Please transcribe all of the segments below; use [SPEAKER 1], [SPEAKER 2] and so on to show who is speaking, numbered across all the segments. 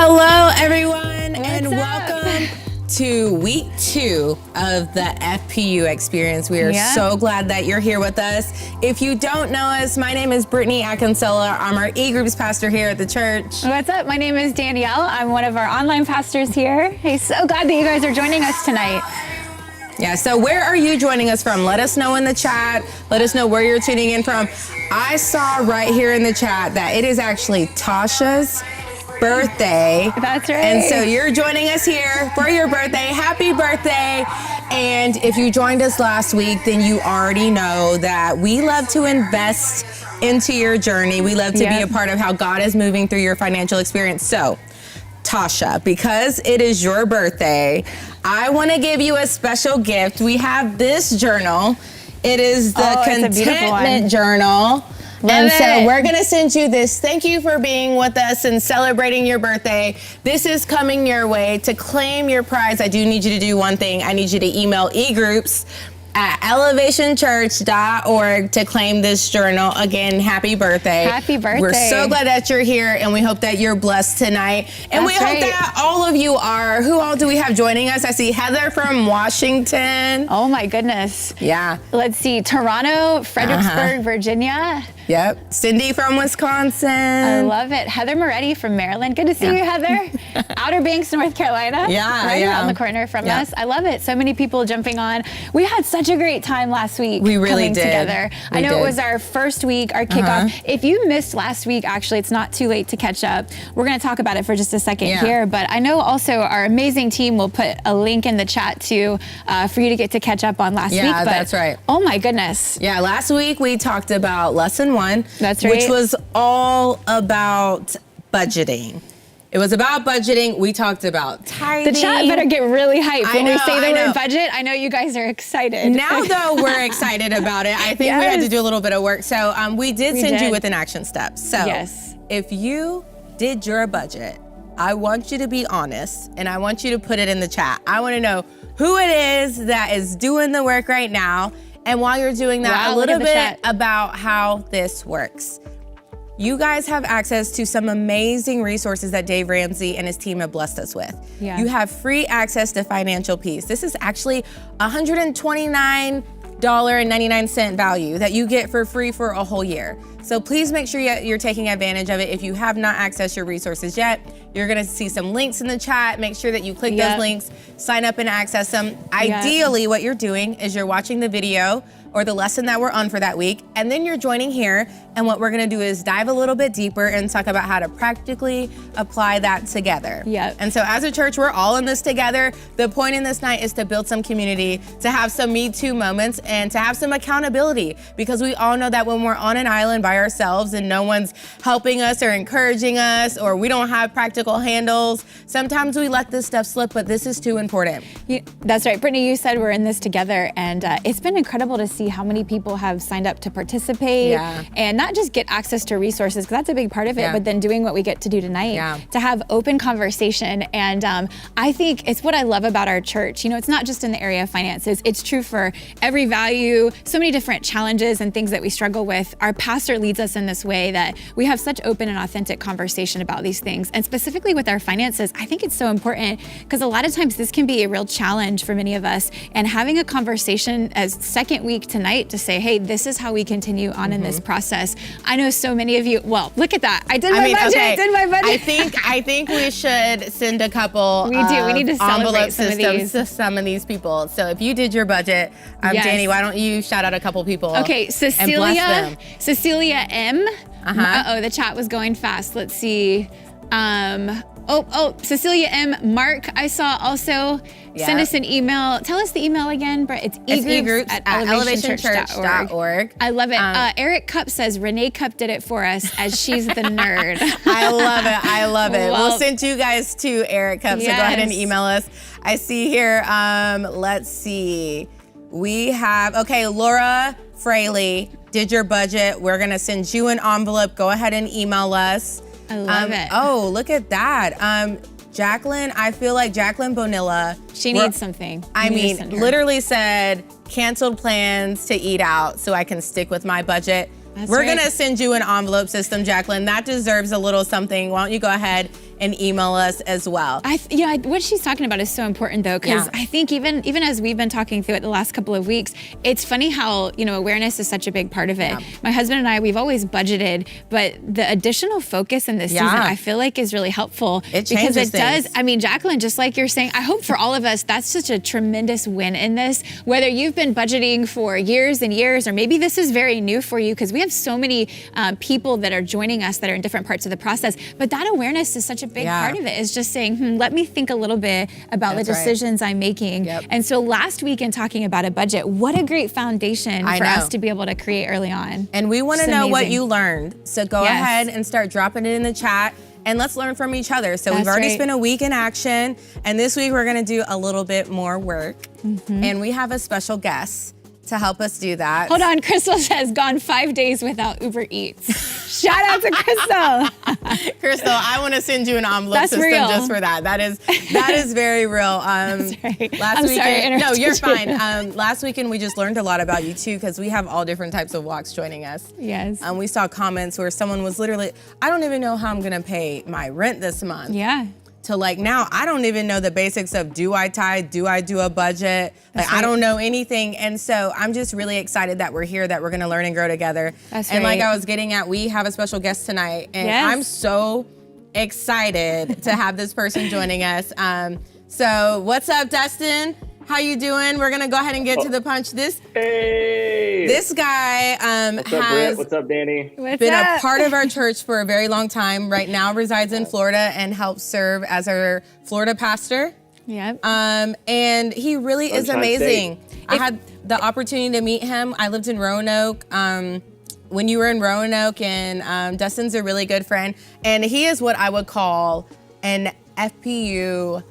[SPEAKER 1] Hello, everyone, and
[SPEAKER 2] What's
[SPEAKER 1] welcome to week 2 of the FPU Experience. We are so glad that you're here with us. If you don't know us, my name is Brittany Akinsella. I'm our e-groups pastor here at the church.
[SPEAKER 2] What's up? My name is Danielle. I'm one of our online pastors here. Hey, so glad that you guys are joining us tonight.
[SPEAKER 1] Yeah, so where are you joining us from? Let us know in the chat. Let us know where you're tuning in from. I saw right here in the chat that it is actually Tasha's birthday.
[SPEAKER 2] That's right.
[SPEAKER 1] And so you're joining us here for your birthday. Happy birthday. And if you joined us last week, then you already know that we love to invest into your journey. We love to be a part of how God is moving through your financial experience. So, Tasha, because it is your birthday, I want to give you a special gift. We have this journal. It is the Contentment Journal. So we're going to send you this. Thank you for being with us and celebrating your birthday. This is coming your way. To claim your prize, I do need you to do one thing. I need you to email eGroups at elevationchurch.org to claim this journal. Again, happy birthday.
[SPEAKER 2] Happy birthday.
[SPEAKER 1] We're so glad that you're here, and we hope that you're blessed tonight. And we hope that all of you are. Who all do we have joining us? I see Heather from Washington.
[SPEAKER 2] Oh my goodness.
[SPEAKER 1] Yeah.
[SPEAKER 2] Let's see, Toronto, Fredericksburg, Virginia.
[SPEAKER 1] Yep. Cindy from Wisconsin.
[SPEAKER 2] I love it. Heather Moretti from Maryland. Good to see you, Heather. Outer Banks, North Carolina. Right around the corner from us. I love it. So many people jumping on. We had such a great time last week.
[SPEAKER 1] We really
[SPEAKER 2] coming
[SPEAKER 1] did.
[SPEAKER 2] Together. I know it was our first week, our kickoff. If you missed last week, actually, it's not too late to catch up. We're going to talk about it for just a second here. But I know also our amazing team will put a link in the chat too for you to get to catch up on last week.
[SPEAKER 1] Yeah,
[SPEAKER 2] but,
[SPEAKER 1] that's right.
[SPEAKER 2] Oh my goodness.
[SPEAKER 1] Yeah, last week we talked about lesson 1.
[SPEAKER 2] That's right.
[SPEAKER 1] Which was all about budgeting. It was about budgeting. We talked about tithing.
[SPEAKER 2] The chat better get really hyped when we say the word budget. I know you guys are excited.
[SPEAKER 1] Now, though, we're excited about it. I think we had to do a little bit of work. So we did send you with an action step. So if you did your budget, I want you to be honest, and I want you to put it in the chat. I want to know who it is that is doing the work right now. And while you're doing that, a little bit about how this works. You guys have access to some amazing resources that Dave Ramsey and his team have blessed us with. You have free access to Financial Peace. This is actually $129.99 value that you get for free for a whole year. So please make sure you're taking advantage of it. If you have not accessed your resources yet, you're gonna see some links in the chat. Make sure that you click those links, sign up and access them. Ideally, what you're doing is you're watching the video or the lesson that we're on for that week, and then you're joining here, and what we're gonna do is dive a little bit deeper and talk about how to practically apply that together. And so as a church, we're all in this together. The point in this night is to build some community, to have some Me Too moments, and to have some accountability, because we all know that when we're on an island by ourselves and no one's helping us or encouraging us, or we don't have practical handles, sometimes we let this stuff slip, but this is too important.
[SPEAKER 2] That's right. Brittany, you said we're in this together, and it's been incredible to see how many people have signed up to participate and not just get access to resources, because that's a big part of it, but then doing what we get to do tonight, to have open conversation. And I think it's what I love about our church. You know, it's not just in the area of finances. It's true for every value, so many different challenges and things that we struggle with. Our pastor leads us in this way that we have such open and authentic conversation about these things. And specifically with our finances, I think it's so important because a lot of times this can be a real challenge for many of us. And having a conversation as second week tonight to say, hey, this is how we continue on in this process. I know so many of you, well, look at that. I did my budget.
[SPEAKER 1] I think we should send a couple
[SPEAKER 2] we need to celebrate
[SPEAKER 1] some systems to some of these people. So if you did your budget, Danny, why don't you shout out a couple people?
[SPEAKER 2] Okay, Cecilia M. The chat was going fast. Let's see. Cecilia M. Mark, I saw also. Send us an email. Tell us the email again, but it's eGroups at elevationchurch.org. I love it. Eric Cup says, Renee Cup did it for us as she's the nerd.
[SPEAKER 1] I love it. We'll send you guys to Eric Cup, so go ahead and email us. I see here, let's see. We have, Laura Fraley did your budget. We're gonna send you an envelope. Go ahead and email us.
[SPEAKER 2] I love it.
[SPEAKER 1] Oh, look at that. Jacqueline, I feel like Jacqueline Bonilla.
[SPEAKER 2] She needs something.
[SPEAKER 1] Literally said, canceled plans to eat out so I can stick with my budget. We're gonna send you an envelope system, Jacqueline. That deserves a little something. Why don't you go ahead and email us as well.
[SPEAKER 2] What she's talking about is so important though, because I think even as we've been talking through it the last couple of weeks, it's funny how, awareness is such a big part of it. My husband and I, we've always budgeted, but the additional focus in this season, I feel like is really helpful.
[SPEAKER 1] It changes
[SPEAKER 2] because it
[SPEAKER 1] things.
[SPEAKER 2] does. I mean, Jacqueline, just like you're saying, I hope for all of us, that's such a tremendous win in this, whether you've been budgeting for years and years, or maybe this is very new for you, because we have so many people that are joining us that are in different parts of the process. But that awareness is such a big part of it, is just saying, let me think a little bit about the decisions I'm making. And so last week in talking about a budget, what a great foundation for us to be able to create early on.
[SPEAKER 1] And we want to know what you learned. So go ahead and start dropping it in the chat. And let's learn from each other. So we've already spent a week in action, and this week we're gonna do a little bit more work. And we have a special guest to help us do that.
[SPEAKER 2] Hold on, Crystal says, gone 5 days without Uber Eats. Shout out to Crystal.
[SPEAKER 1] Crystal, I wanna send you an envelope system just for that. That is very real.
[SPEAKER 2] That's right.
[SPEAKER 1] Last weekend, no, you're fine. Last weekend we just learned a lot about you too, because we have all different types of walks joining us.
[SPEAKER 2] Yes.
[SPEAKER 1] We saw comments where someone was literally, I don't even know how I'm gonna pay my rent this month.
[SPEAKER 2] Yeah.
[SPEAKER 1] To now, I don't even know the basics of, do I tithe, do I do a budget? I don't know anything. And so I'm just really excited that we're here, that we're gonna learn and grow together. And like I was getting at, we have a special guest tonight, and I'm so excited to have this person joining us. So what's up, Dustin? How you doing? We're gonna go ahead and get to the punch. This guy
[SPEAKER 3] What's up, Danny?
[SPEAKER 1] Been a part of our church for a very long time. Right now resides in Florida and helps serve as our Florida pastor.
[SPEAKER 2] Yep.
[SPEAKER 1] And he really is amazing. I had the opportunity to meet him. I lived in Roanoke when you were in Roanoke, and Dustin's a really good friend. And he is what I would call an FPU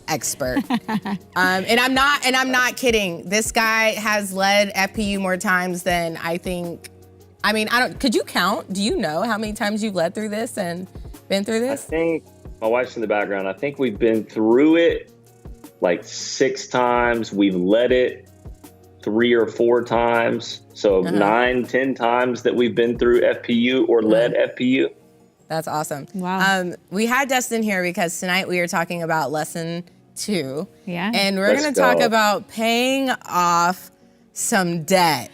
[SPEAKER 1] expert. And I'm not kidding. This guy has led FPU more times than I think. I mean, could you count? Do you know how many times you've led through this and been through this?
[SPEAKER 3] I think my wife's in the background. I think we've been through it like 6 times. We've led it 3 or 4 times. So 9, 10 times that we've been through FPU or led FPU.
[SPEAKER 1] That's awesome.
[SPEAKER 2] Wow.
[SPEAKER 1] We had Dustin here because tonight we are talking about lesson 2.
[SPEAKER 2] Yeah.
[SPEAKER 1] And we're going to talk about paying off some debt.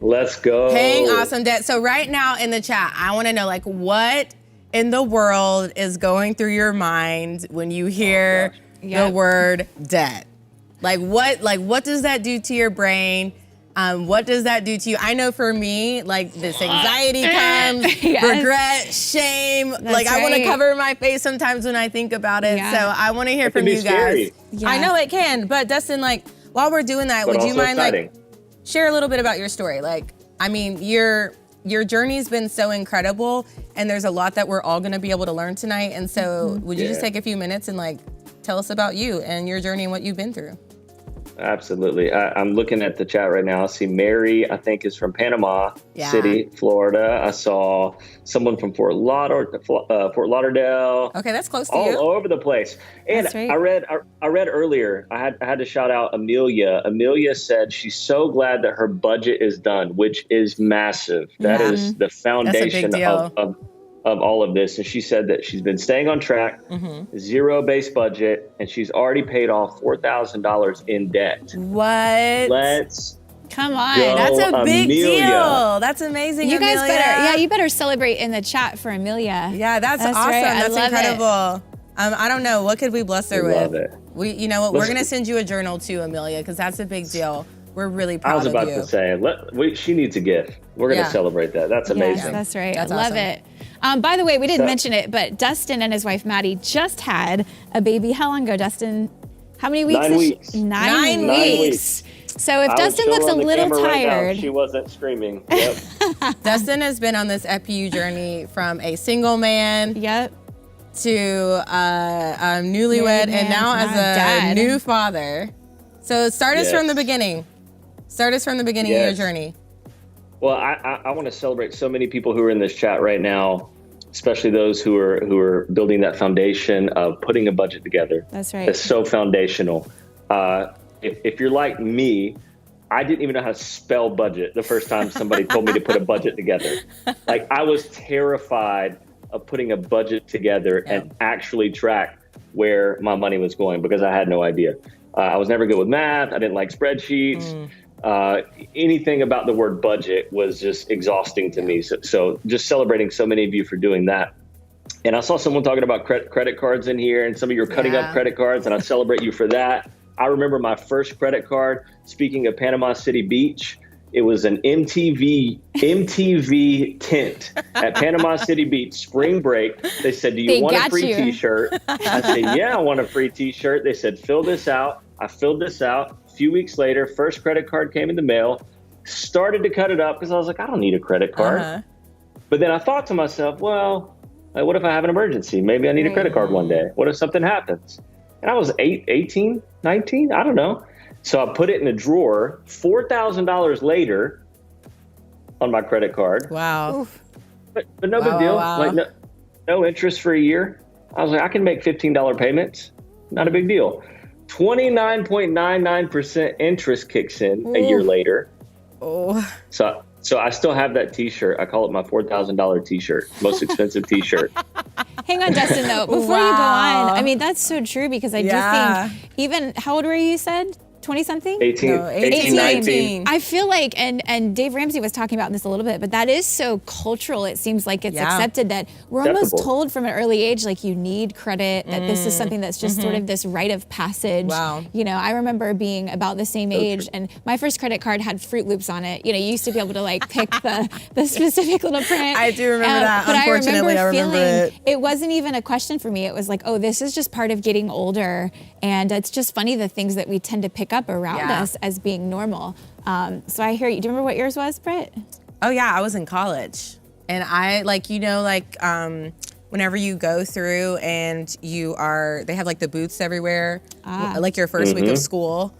[SPEAKER 3] Let's go.
[SPEAKER 1] Paying off some debt. So right now in the chat, I want to know, what in the world is going through your mind when you hear the word debt? What does that do to your brain? What does that do to you? I know for me, this anxiety comes, regret, shame. I want to cover my face sometimes when I think about it. So I want to hear from you guys. Yeah. I know it can, but Dustin, while we're doing that, would you mind share a little bit about your story? Your journey's been so incredible, and there's a lot that we're all going to be able to learn tonight. And so would you just take a few minutes and tell us about you and your journey and what you've been through?
[SPEAKER 3] Absolutely. I'm looking at the chat right now. I see Mary, I think, is from Panama City, Florida. I saw someone from Fort Lauderdale.
[SPEAKER 1] Okay, that's close to you.
[SPEAKER 3] All over the place. And right. I read earlier, I had to shout out Amelia. Amelia said she's so glad that her budget is done, which is massive. That is the foundation of all of this. And she said that she's been staying on track, zero base budget, and she's already paid off $4,000 in debt.
[SPEAKER 1] What?
[SPEAKER 3] Let's
[SPEAKER 2] come on.
[SPEAKER 3] go,
[SPEAKER 1] that's a big
[SPEAKER 3] Amelia.
[SPEAKER 1] deal. That's amazing.
[SPEAKER 2] You
[SPEAKER 1] Amelia.
[SPEAKER 2] guys you better celebrate in the chat for Amelia.
[SPEAKER 1] Yeah, that's awesome.
[SPEAKER 2] Right.
[SPEAKER 1] That's incredible. I don't know. What could we bless her with?
[SPEAKER 3] Love it.
[SPEAKER 1] You know what? We're going to send you a journal too, Amelia, because that's a big deal. We're really proud of you.
[SPEAKER 3] I was about to say, she needs a gift. We're going to celebrate that. That's amazing.
[SPEAKER 2] Yes, that's right.
[SPEAKER 1] That's
[SPEAKER 2] I love it. By the way, we didn't mention it, but Dustin and his wife, Maddie, just had a baby. How long ago, Dustin? How many weeks?
[SPEAKER 3] 9 weeks.
[SPEAKER 2] 9 weeks. So if Dustin looks a little tired.
[SPEAKER 3] Right, she wasn't screaming. Yep.
[SPEAKER 1] Dustin has been on this FPU journey from a single man to a newlywed and now as a new father. So start us from the beginning. Start us from the beginning of your journey.
[SPEAKER 3] Well, I want to celebrate so many people who are in this chat right now, especially those who are building that foundation of putting a budget together.
[SPEAKER 2] That's right.
[SPEAKER 3] It's so foundational. If you're like me, I didn't even know how to spell budget the first time somebody told me to put a budget together. I was terrified of putting a budget together and actually track where my money was going, because I had no idea. I was never good with math. I didn't like spreadsheets. Anything about the word budget was just exhausting to me. So just celebrating so many of you for doing that. And I saw someone talking about credit cards in here, and some of you are cutting up credit cards, and I celebrate you for that. I remember my first credit card, speaking of Panama City Beach, it was an MTV tent at Panama City Beach, spring break. They said, do you want a free t-shirt? I said, yeah, I want a free t-shirt. They said, fill this out. I filled this out. A few weeks later, first credit card came in the mail, started to cut it up because I was like, I don't need a credit card. But then I thought to myself, well, what if I have an emergency? Maybe I need a credit card one day. What if something happens? And I was 18, 19, I don't know. So I put it in a drawer, $4,000 later on my credit card.
[SPEAKER 1] Wow.
[SPEAKER 3] But no big deal. Like no interest for a year. I was like, I can make $15 payments. Not a big deal. 29.99% interest kicks in a year later. So I still have that t-shirt. I call it my $4,000 t-shirt, most expensive t-shirt.
[SPEAKER 2] Hang on, Dustin, though, before you go on, I mean, that's so true, because I do think, even, how old were you, you said? 20-something?
[SPEAKER 3] 18, 19.
[SPEAKER 2] I feel like, and Dave Ramsey was talking about this a little bit, but that is so cultural. It seems like it's accepted that we're almost told from an early age, like, you need credit, that this is something that's just sort of this rite of passage. You know, I remember being about the same age, and my first credit card had Fruit Loops on it. You know, you used to be able to like pick the specific little print.
[SPEAKER 1] I do remember that.
[SPEAKER 2] But
[SPEAKER 1] Unfortunately, I remember
[SPEAKER 2] it wasn't even a question for me. It was like, oh, this is just part of getting older, and it's just funny the things that we tend to pick up around us as being normal. So I hear you. Do you remember what yours was, Britt?
[SPEAKER 1] Oh yeah, I was in college, and I whenever you go through and they have like the booths everywhere, like your first week of school.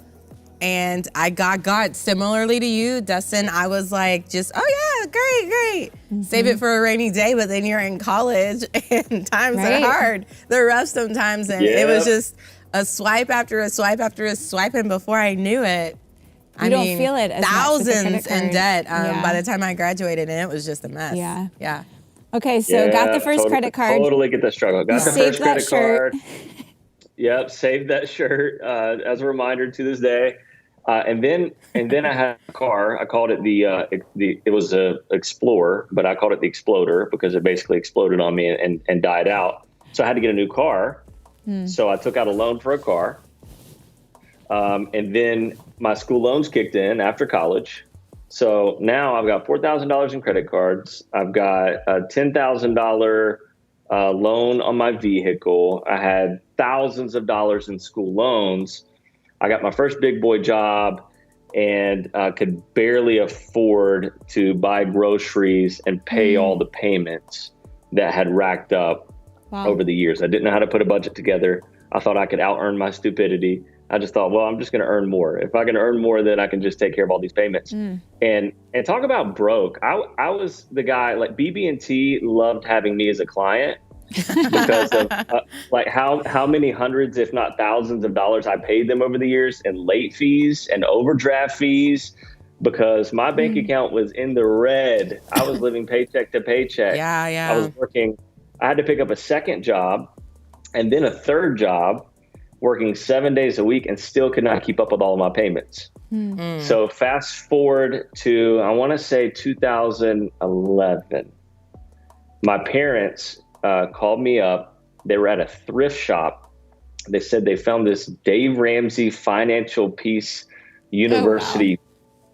[SPEAKER 1] And I got similarly to you, Dustin. I was like, great. Save it for a rainy day, but then you're in college and times are hard. They're rough sometimes, and it was just a swipe after a swipe after a swipe, and before I knew it,
[SPEAKER 2] I don't feel it as
[SPEAKER 1] thousands
[SPEAKER 2] much
[SPEAKER 1] in debt by the time I graduated, and it was just a mess. Yeah.
[SPEAKER 2] Okay, so got the first credit card.
[SPEAKER 3] Totally get the struggle. Got the first credit card. Yep, saved that shirt as a reminder to this day. And then I had a car. I called it it was a Explorer, but I called it the Exploder because it basically exploded on me and died out. So I had to get a new car. So I took out a loan for a car. And then my school loans kicked in after college. So now I've got $4,000 in credit cards. I've got a $10,000 loan on my vehicle. I had thousands of dollars in school loans. I got my first big boy job and could barely afford to buy groceries and pay all the payments that had racked up over the years. I didn't know how to put a budget together. I thought I could out-earn my stupidity. I just thought, well, I'm just going to earn more. If I can earn more, then I can just take care of all these payments. And talk about broke. I was the guy, like BB&T loved having me as a client because of like how many hundreds, if not thousands of dollars I paid them over the years in late fees and overdraft fees, because my bank account was in the red. I was living paycheck to paycheck. I was working. I had to pick up a second job and then a third job, working 7 days a week, and still could not keep up with all of my payments. So fast forward to, I want to say 2011. My parents called me up. They were at a thrift shop. They said they found this Dave Ramsey Financial Peace University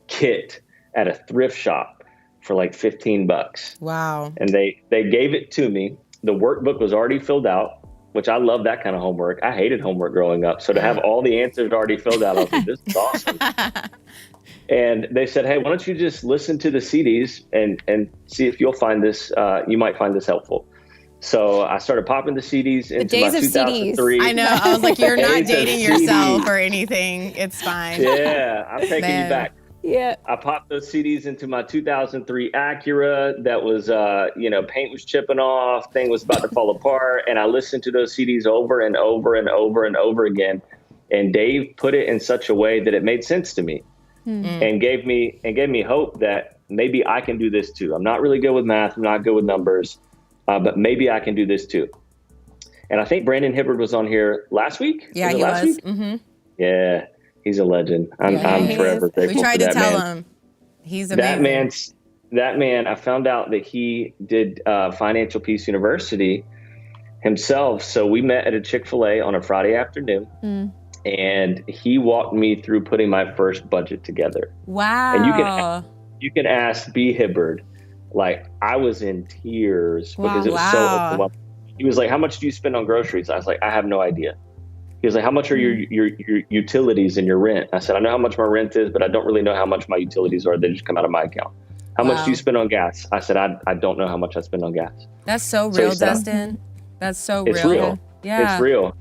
[SPEAKER 3] kit at a thrift shop for like $15.
[SPEAKER 1] Wow.
[SPEAKER 3] And they gave it to me. The workbook was already filled out, which I love that kind of homework. I hated homework growing up. So to have all the answers already filled out, I was like, this is awesome. And they said, hey, why don't you just listen to the CDs and see if you'll find this, you might find this helpful. So I started popping the CDs into my 2003.
[SPEAKER 1] I know. I was like, you're not dating yourself or anything. It's fine.
[SPEAKER 3] Yeah, I'm taking you back.
[SPEAKER 2] Yeah.
[SPEAKER 3] I popped those CDs into my 2003 Acura that was, paint was chipping off, thing was about to fall apart. And I listened to those CDs over and over and over and over again. And Dave put it in such a way that it made sense to me and gave me hope that maybe I can do this too. I'm not really good with math. I'm not good with numbers. but maybe I can do this too. And I think Brandon Hibbard was on here last week.
[SPEAKER 1] Yeah, he was. Mm-hmm.
[SPEAKER 3] Yeah, he's a legend. I'm forever grateful.
[SPEAKER 1] We tried
[SPEAKER 3] to
[SPEAKER 1] tell him. He's amazing.
[SPEAKER 3] That man, I found out that he did Financial Peace University himself. So we met at a Chick-fil-A on a Friday afternoon, and he walked me through putting my first budget together.
[SPEAKER 1] Wow.
[SPEAKER 3] And you can ask B. Hibbard. Like, I was in tears because it was so overwhelming. He was like, how much do you spend on groceries? I was like, I have no idea. He was like, how much are your utilities and your rent? I said, I know how much my rent is, but I don't really know how much my utilities are. They just come out of my account. How much do you spend on gas? I said, I don't know how much I spend on gas.
[SPEAKER 1] That's so real, Dustin. That's so real.
[SPEAKER 3] It's real.
[SPEAKER 1] Yeah.
[SPEAKER 3] It's real.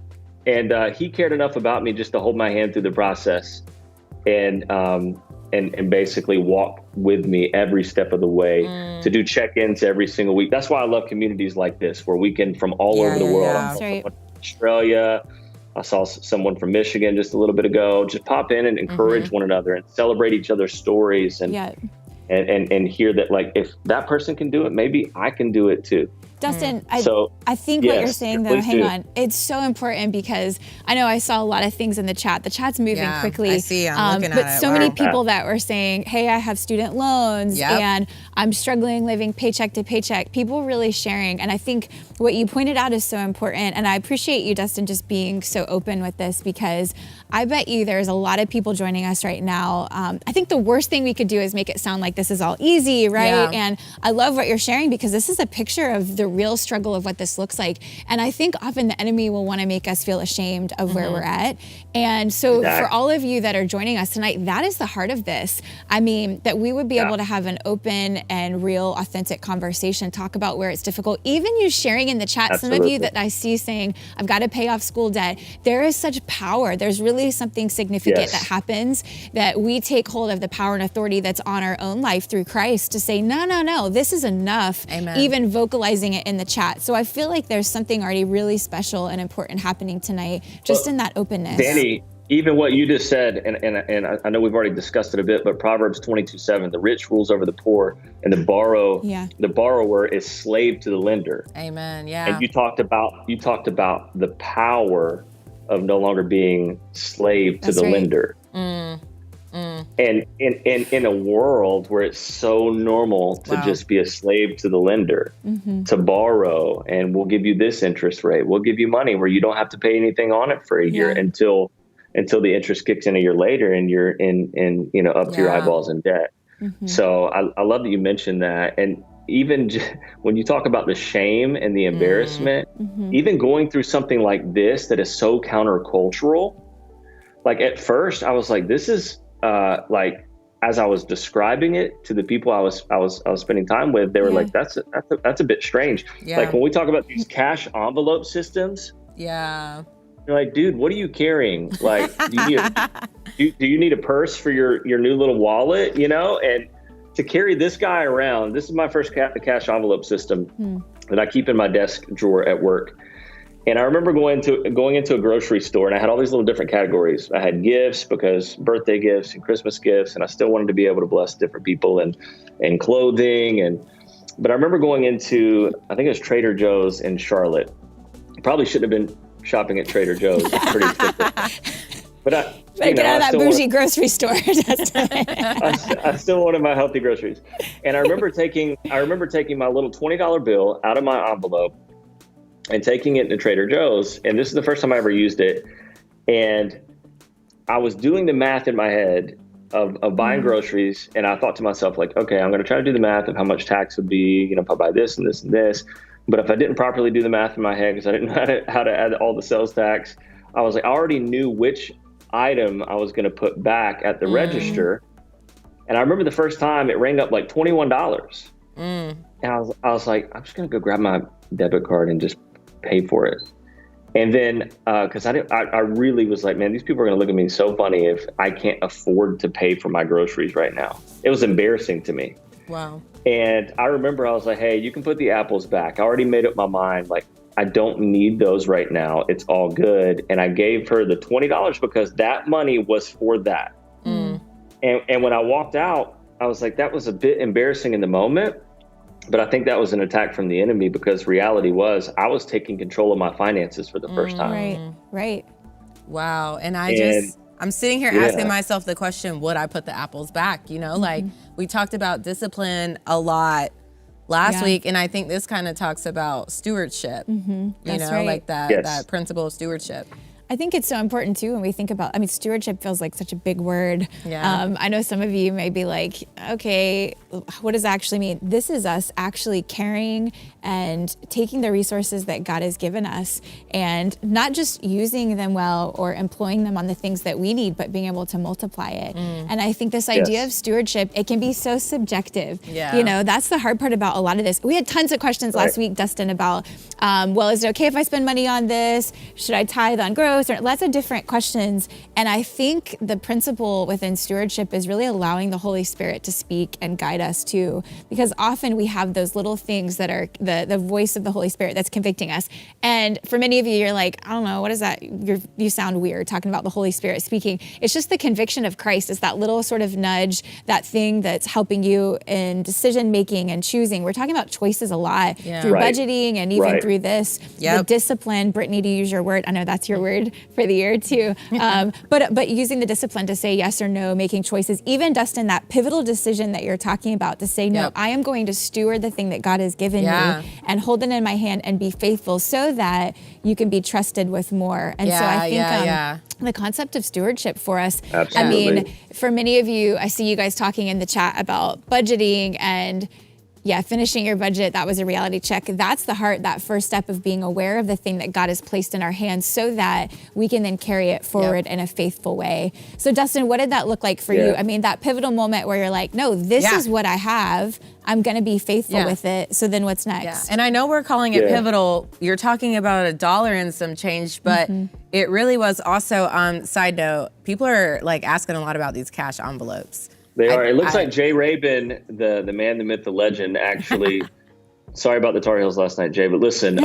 [SPEAKER 3] And he cared enough about me just to hold my hand through the process and basically walk with me every step of the way, to do check-ins every single week. That's why I love communities like this, where we can, from all over the world. I saw someone from Australia. I saw someone from Michigan just a little bit ago. Just pop in and encourage one another and celebrate each other's stories and hear that, like, if that person can do it, maybe I can do it too.
[SPEAKER 2] Dustin, I think what you're saying, though, hang on, it's so important because I know I saw a lot of things in the chat. The chat's moving quickly.
[SPEAKER 1] I see. I'm looking at it.
[SPEAKER 2] But so many people that were saying, hey, I have student loans and I'm struggling living paycheck to paycheck. People really sharing. And I think what you pointed out is so important. And I appreciate you, Dustin, just being so open with this, because I bet you there's a lot of people joining us right now. I think the worst thing we could do is make it sound like this is all easy, right? Yeah. And I love what you're sharing, because this is a picture of the real struggle of what this looks like. And I think often the enemy will want to make us feel ashamed of where we're at. And so for all of you that are joining us tonight, that is the heart of this. I mean, that we would be able to have an open and real, authentic conversation, talk about where it's difficult. Even you sharing in the chat, some of you that I see saying, I've got to pay off school debt. There is such power. There's really something significant that happens, that we take hold of the power and authority that's on our own life through Christ to say, no, this is enough. Amen. Even vocalizing it in the chat. So I feel like there's something already really special and important happening tonight, just in that openness.
[SPEAKER 3] Danny, even what you just said, and I know we've already discussed it a bit, but Proverbs 22:7, the rich rules over the poor, and the borrower is slave to the lender.
[SPEAKER 1] Amen. Yeah.
[SPEAKER 3] And you talked about the power of no longer being slave to the lender. And in a world where it's so normal to just be a slave to the lender, to borrow, and we'll give you this interest rate, we'll give you money where you don't have to pay anything on it for a year until the interest kicks in a year later and you're in up to your eyeballs in debt. So I love that you mentioned that. And even when you talk about the shame and the embarrassment, even going through something like this that is so countercultural, like at first I was like, this is like, as I was describing it to the people I was spending time with, they were like, that's a bit strange. Like when we talk about these cash envelope systems, you're like, dude, what are you carrying? Like, do you need a purse for your new little wallet? And to carry this guy around, this is my first cash envelope system that I keep in my desk drawer at work. And I remember going into a grocery store, and I had all these little different categories. I had gifts, because birthday gifts and Christmas gifts, and I still wanted to be able to bless different people, and clothing. But I remember going into, I think it was Trader Joe's in Charlotte. Probably shouldn't have been shopping at Trader Joe's. It's pretty expensive. But
[SPEAKER 2] get out of that bougie grocery store.
[SPEAKER 3] I still wanted my healthy groceries. And I remember taking my little $20 bill out of my envelope and taking it into Trader Joe's. And this is the first time I ever used it. And I was doing the math in my head of buying groceries. And I thought to myself, like, okay, I'm going to try to do the math of how much tax would be, if I buy this and this and this. But if I didn't properly do the math in my head, because I didn't know how to add all the sales tax, I was like, I already knew which item I was going to put back at the register. And I remember the first time it rang up like $21. And I was like, I'm just going to go grab my debit card and just pay for it. And then, because I really was like, man, these people are going to look at me so funny if I can't afford to pay for my groceries right now. It was embarrassing to me.
[SPEAKER 1] Wow.
[SPEAKER 3] And I remember I was like, hey, you can put the apples back. I already made up my mind. Like, I don't need those right now. It's all good. And I gave her the $20 because that money was for that. And when I walked out, I was like, that was a bit embarrassing in the moment. But I think that was an attack from the enemy, because reality was I was taking control of my finances for the first time.
[SPEAKER 2] Right.
[SPEAKER 1] Wow. And I'm sitting here asking myself the question, would I put the apples back? You know, like we talked about discipline a lot last week, and I think this kind of talks about stewardship, you know, like that principle of stewardship.
[SPEAKER 2] I think it's so important too when we think about, stewardship feels like such a big word. Yeah. I know some of you may be like, okay, what does that actually mean? This is us actually carrying and taking the resources that God has given us and not just using them well or employing them on the things that we need, but being able to multiply it. And I think this idea of stewardship, it can be so subjective. Yeah. You know, that's the hard part about a lot of this. We had tons of questions last week, Dustin, about, well, is it okay if I spend money on this? Should I tithe on growth? Or lots of different questions. And I think the principle within stewardship is really allowing the Holy Spirit to speak and guide us too. Because often we have those little things that are the voice of the Holy Spirit that's convicting us. And for many of you, you're like, I don't know, what is that? You sound weird talking about the Holy Spirit speaking. It's just the conviction of Christ. It's that little sort of nudge, that thing that's helping you in decision making and choosing. We're talking about choices a lot through budgeting and even through this. The discipline, Brittany, to use your word, I know that's your word for the year too. But using the discipline to say yes or no, making choices, even Dustin, that pivotal decision that you're talking about to say, no, I am going to steward the thing that God has given me and hold it in my hand and be faithful so that you can be trusted with more. And so I think the concept of stewardship for us,
[SPEAKER 3] Absolutely.
[SPEAKER 2] For many of you, I see you guys talking in the chat about budgeting and finishing your budget. That was a reality check. That's that first step of being aware of the thing that God has placed in our hands so that we can then carry it forward in a faithful way. So Dustin, what did that look like for you? That pivotal moment where you're like, no, this is what I have. I'm going to be faithful with it. So then what's next?
[SPEAKER 1] Yeah. And I know we're calling it pivotal. You're talking about $1 and some change, but it really was also, side note, people are like asking a lot about these cash envelopes.
[SPEAKER 3] They are. It looks like Jay Rabin, the man, the myth, the legend, actually. Sorry about the Tar Heels last night, Jay. But listen,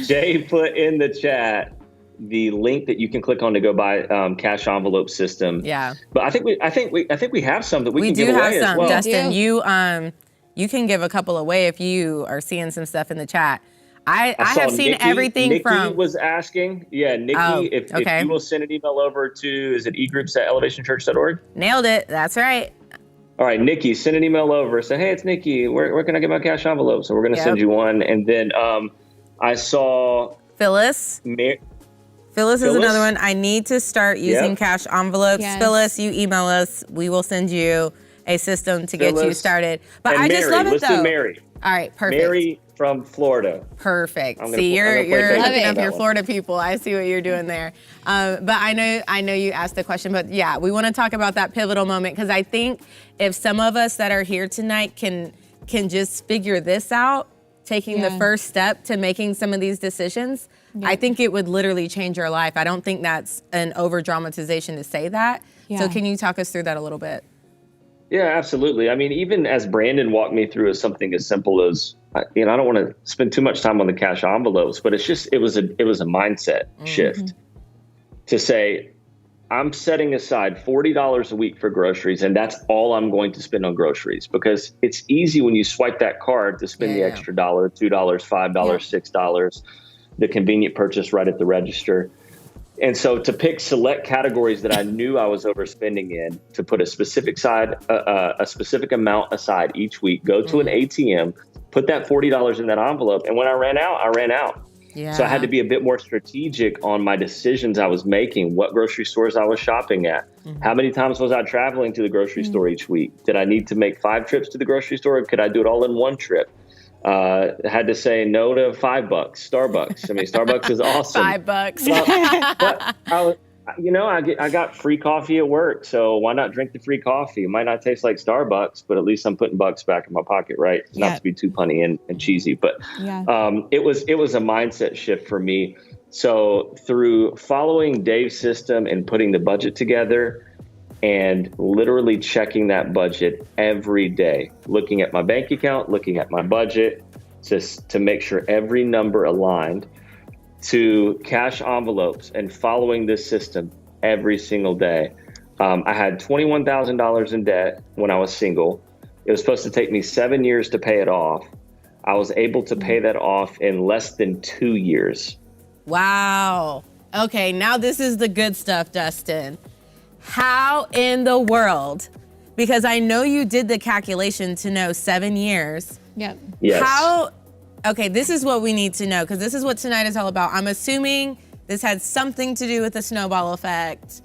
[SPEAKER 3] Jay put in the chat the link that you can click on to go buy cash envelope system. Yeah. But I think we have some that we can give away as well.
[SPEAKER 1] Dustin, you can give a couple away if you are seeing some stuff in the chat. I have seen everything
[SPEAKER 3] Nikki
[SPEAKER 1] from...
[SPEAKER 3] was asking. Yeah, Nikki, if you will send an email over to, is it egroups@elevationchurch.org?
[SPEAKER 1] Nailed it. That's right.
[SPEAKER 3] All right, Nikki, send an email over. Say, hey, it's Nikki. Where can I get my cash envelope? So we're going to send you one. And then I saw...
[SPEAKER 1] Phyllis. Phyllis is another one. I need to start using cash envelopes. Yes. Phyllis, you email us. We will send you a system to get you started. But I just love it, though.
[SPEAKER 3] Let's do Mary.
[SPEAKER 1] All right, perfect.
[SPEAKER 3] Mary from Florida.
[SPEAKER 1] Perfect. See, you're hooking up your Florida people. I see what you're doing there. But I know you asked the question, but yeah, we want to talk about that pivotal moment, because I think if some of us that are here tonight can just figure this out, taking the first step to making some of these decisions, I think it would literally change your life. I don't think that's an over-dramatization to say that. Yeah. So can you talk us through that a little bit?
[SPEAKER 3] Yeah, absolutely. I mean, even as Brandon walked me through something as simple as, I don't want to spend too much time on the cash envelopes, but it was a mindset shift to say, I'm setting aside $40 a week for groceries, and that's all I'm going to spend on groceries, because it's easy when you swipe that card to spend the extra $1, $2, $5, $6, the convenient purchase right at the register. And so to pick select categories that I knew I was overspending in, to put a specific amount aside each week, go to an ATM, put that $40 in that envelope. And when I ran out. Yeah. So I had to be a bit more strategic on my decisions I was making, what grocery stores I was shopping at. How many times was I traveling to the grocery store each week? Did I need to make 5 trips to the grocery store? Or could I do it all in one trip? Had to say no to $5, Starbucks. I mean, Starbucks is awesome.
[SPEAKER 1] $5.
[SPEAKER 3] But I got free coffee at work, so why not drink the free coffee? It might not taste like Starbucks, but at least I'm putting bucks back in my pocket, right? Not to be too punny and cheesy, but it was a mindset shift for me. So through following Dave's system and putting the budget together, and literally checking that budget every day, looking at my bank account, looking at my budget, just to make sure every number aligned, to cash envelopes and following this system every single day. I had $21,000 in debt when I was single. It was supposed to take me 7 years to pay it off. I was able to pay that off in less than 2 years.
[SPEAKER 1] Wow. Okay, now this is the good stuff, Dustin. How in the world, because I know you did the calculation to know 7 years.
[SPEAKER 2] Yep.
[SPEAKER 3] Yes.
[SPEAKER 1] Okay, this is what we need to know, because this is what tonight is all about. I'm assuming this had something to do with the snowball effect.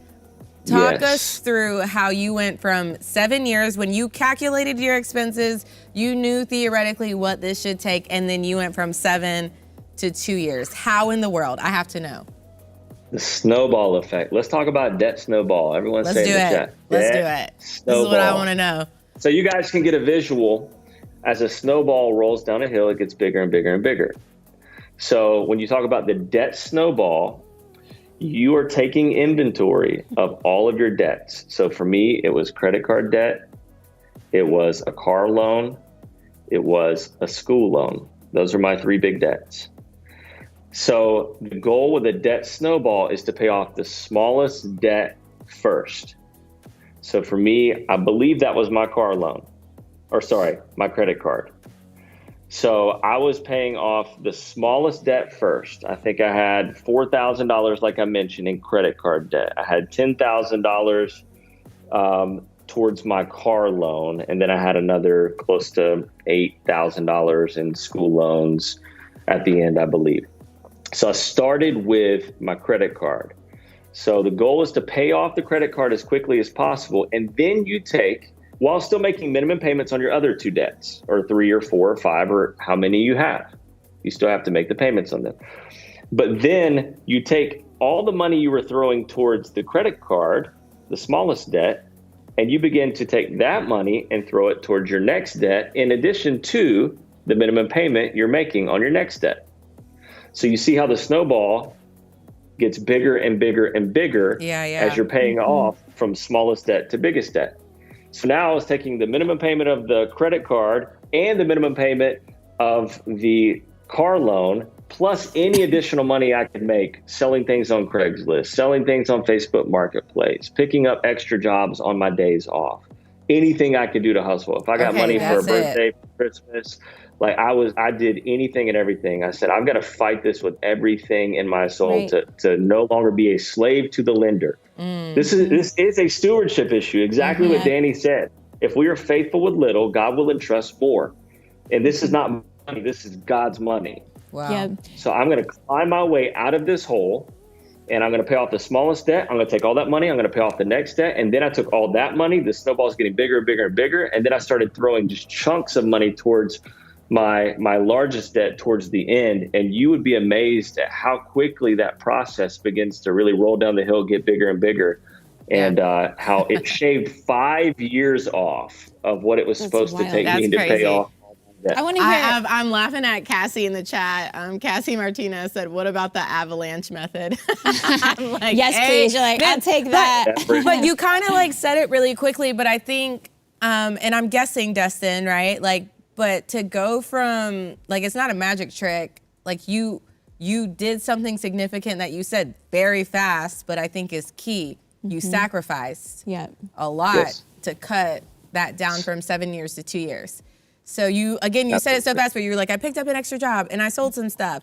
[SPEAKER 1] Talk us through how you went from 7 years, when you calculated your expenses, you knew theoretically what this should take, and then you went from 7 to 2 years. How in the world? I have to know.
[SPEAKER 3] The snowball effect. Let's talk about debt snowball. Everyone say in the chat.
[SPEAKER 1] Let's do it. This is what I want to know.
[SPEAKER 3] So you guys can get a visual. As a snowball rolls down a hill, it gets bigger and bigger and bigger. So when you talk about the debt snowball, you are taking inventory of all of your debts. So for me, it was credit card debt. It was a car loan. It was a school loan. Those are my 3 big debts. So the goal with a debt snowball is to pay off the smallest debt first. So for me, I believe that was my car loan, my credit card. So I was paying off the smallest debt first. I think I had $4,000, like I mentioned, in credit card debt. I had $10,000 towards my car loan. And then I had another close to $8,000 in school loans at the end, I believe. So I started with my credit card. So the goal is to pay off the credit card as quickly as possible. And then you take, while still making minimum payments on your other 2 debts, or 3 or 4 or 5, or how many you have. You still have to make the payments on them. But then you take all the money you were throwing towards the credit card, the smallest debt, and you begin to take that money and throw it towards your next debt, in addition to the minimum payment you're making on your next debt. So you see how the snowball gets bigger and bigger and bigger as you're paying off from smallest debt to biggest debt. So now I was taking the minimum payment of the credit card and the minimum payment of the car loan, plus any additional money I could make selling things on Craigslist, selling things on Facebook Marketplace, picking up extra jobs on my days off, anything I could do to hustle. If I got money for a birthday, for Christmas, like I did anything and everything. I said, I've got to fight this with everything in my soul to no longer be a slave to the lender. This is a stewardship issue. Exactly what Danny said. If we are faithful with little, God will entrust more. And this is not money. This is God's money.
[SPEAKER 1] Wow.
[SPEAKER 2] Yeah.
[SPEAKER 3] So I'm going to climb my way out of this hole, and I'm going to pay off the smallest debt. I'm going to take all that money. I'm going to pay off the next debt. And then I took all that money. The snowball's getting bigger and bigger and bigger. And then I started throwing just chunks of money towards my largest debt towards the end. And you would be amazed at how quickly that process begins to really roll down the hill, get bigger and bigger. And how it shaved 5 years off of what it was supposed to take me to pay off.
[SPEAKER 2] I want to hear.
[SPEAKER 1] I'm laughing at Cassie in the chat. Cassie Martinez said, "What about the avalanche method?" I'm like,
[SPEAKER 2] yes, please. You're like, I'll take that.
[SPEAKER 1] But you kind of like said it really quickly. But I think, and I'm guessing, Dustin, right? Like, but to go from like, it's not a magic trick. Like you did something significant that you said very fast, but I think is key. You sacrificed a lot to cut that down from 7 years to 2 years. So you said it so fast, but you were like, I picked up an extra job and I sold some stuff.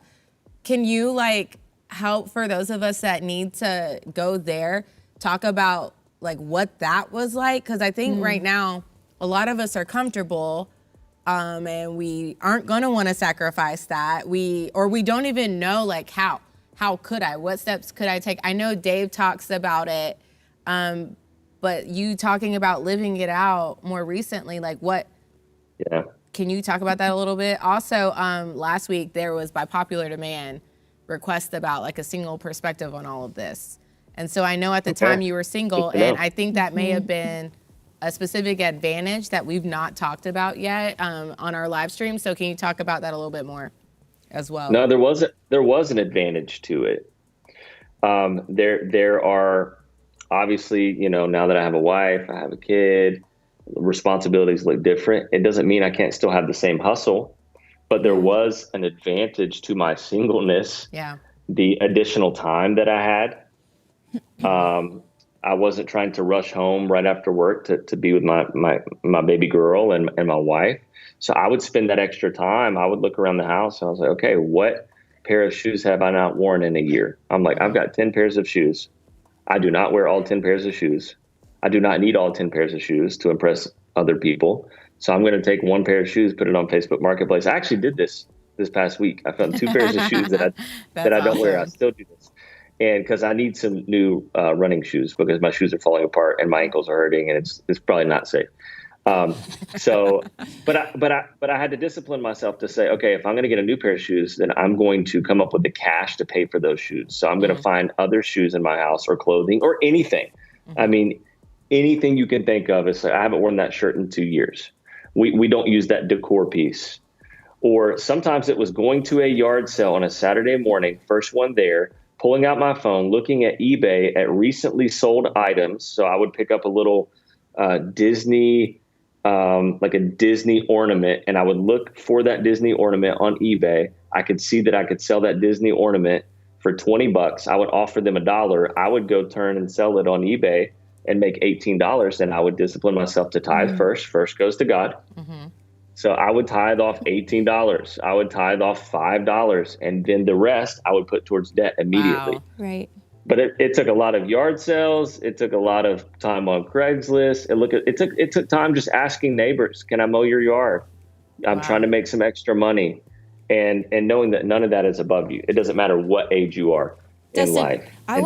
[SPEAKER 1] Can you like help for those of us that need to go there, talk about like what that was like? Because I think right now, a lot of us are comfortable and we aren't gonna wanna sacrifice that. We don't even know like how could I, what steps could I take? I know Dave talks about it, but you talking about living it out more recently, like what, can you talk about that a little bit? Also, last week there was, by popular demand, request about like a single perspective on all of this. And so I know at the time you were single, and I think that may have been a specific advantage that we've not talked about yet on our live stream. So can you talk about that a little bit more as well?
[SPEAKER 3] No, there was an advantage to it. There are obviously, now that I have a wife, I have a kid, responsibilities look different. It doesn't mean I can't still have the same hustle, but there was an advantage to my singleness.
[SPEAKER 1] Yeah.
[SPEAKER 3] The additional time that I had. I wasn't trying to rush home right after work to be with my baby girl and my wife. So I would spend that extra time. I would look around the house and I was like, okay, what pair of shoes have I not worn in a year? I'm like, I've got 10 pairs of shoes. I do not wear all 10 pairs of shoes. I do not need all 10 pairs of shoes to impress other people. So I'm going to take one pair of shoes, put it on Facebook Marketplace. I actually did this past week. I found 2 pairs of shoes that I don't wear. I still do this. And because I need some new running shoes because my shoes are falling apart and my ankles are hurting and it's probably not safe. But I had to discipline myself to say, okay, if I'm going to get a new pair of shoes, then I'm going to come up with the cash to pay for those shoes. So I'm going to find other shoes in my house or clothing or anything. I mean, anything you can think of. It's like, I haven't worn that shirt in 2 years. We don't use that decor piece. Or sometimes it was going to a yard sale on a Saturday morning, first one there, pulling out my phone, looking at eBay at recently sold items. So I would pick up a little Disney, like a Disney ornament, and I would look for that Disney ornament on eBay. I could see that I could sell that Disney ornament for $20. I would offer them $1. I would go turn and sell it on eBay and make $18. And I would discipline myself to tithe first. First goes to God. So I would tithe off $18. I would tithe off $5. And then the rest I would put towards debt immediately.
[SPEAKER 2] Wow. Right.
[SPEAKER 3] But it took a lot of yard sales. It took a lot of time on Craigslist. It took time just asking neighbors, can I mow your yard? I'm trying to make some extra money. And knowing that none of that is above you. It doesn't matter what age you are in life.
[SPEAKER 2] I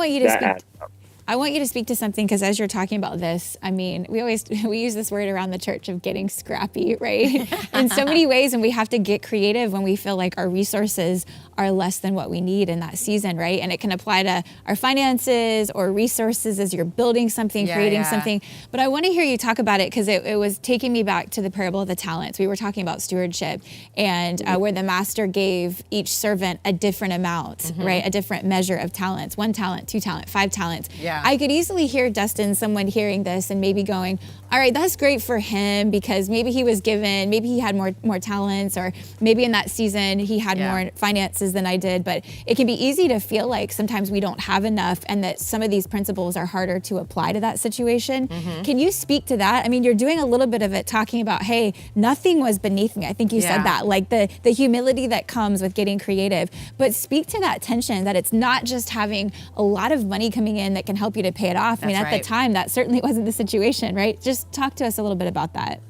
[SPEAKER 2] want you to speak to something, because as you're talking about this, I mean, we use this word around the church of getting scrappy, right? In so many ways, and we have to get creative when we feel like our resources are less than what we need in that season, right? And it can apply to our finances or resources as you're building something, creating something. But I want to hear you talk about it, because it was taking me back to the parable of the talents. We were talking about stewardship, and where the master gave each servant a different amount, right? A different measure of talents, 1 talent, 2 talent, 5 talents. I could easily hear, Dustin, someone hearing this and maybe going, all right, that's great for him because maybe he was given, maybe he had more talents, or maybe in that season he had more finances than I did. But it can be easy to feel like sometimes we don't have enough and that some of these principles are harder to apply to that situation. Can you speak to that? I mean, you're doing a little bit of it talking about, hey, nothing was beneath me. I think you said that, like the humility that comes with getting creative. But speak to that tension that it's not just having a lot of money coming in that can help you to pay it off. I mean, at the time, that certainly wasn't the situation, right? Just talk to us a little bit about that.